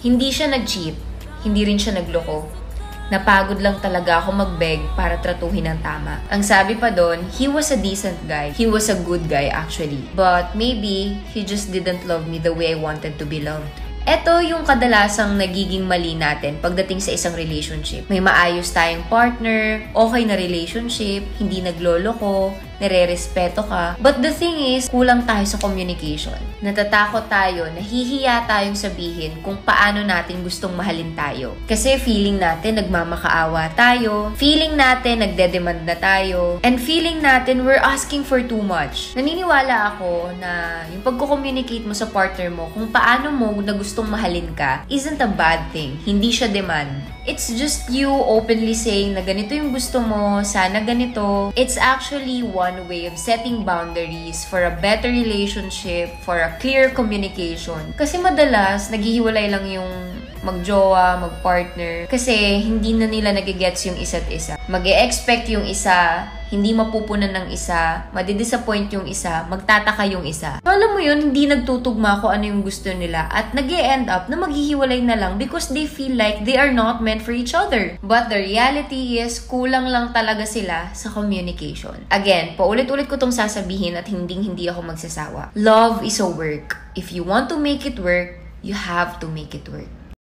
Hindi siya nag-cheat, hindi rin siya nagloko. Napagod lang talaga ako mag-beg para tratuhin ng tama. Ang sabi pa doon, he was a decent guy. He was a good guy actually. But maybe, he just didn't love me the way I wanted to be loved. Ito yung kadalasang nagiging mali natin pagdating sa isang relationship. May maayos tayong partner, okay na relationship, hindi nagloloko, nire-respeto ka. But the thing is, kulang tayo sa communication. Natatakot tayo, nahihiya tayong sabihin kung paano natin gustong mahalin tayo. Kasi feeling natin nagmamakaawa tayo, feeling natin nagdedemand na tayo, and feeling natin we're asking for too much. Naniniwala ako na yung pagko-communicate mo sa partner mo kung paano mo na gustong mahalin ka isn't a bad thing. Hindi siya demand. It's just you openly saying na ganito yung gusto mo, sana ganito. It's actually one way of setting boundaries for a better relationship, for a clear communication. Kasi madalas, naghihiwalay lang yung magjowa, magpartner. Kasi hindi na nila nagigets yung isa't isa. Mag-e-expect yung isa, hindi mapupunan ng isa, madidisappoint yung isa, magtataka yung isa. So, alam mo yun, hindi nagtutugma kung ano yung gusto nila at nag-e-end up na maghihiwalay na lang because they feel like they are not meant for each other. But the reality is, kulang lang talaga sila sa communication. Again, paulit-ulit ko tong sasabihin at hindi ako magsasawa. Love is a work. If you want to make it work, you have to make it work.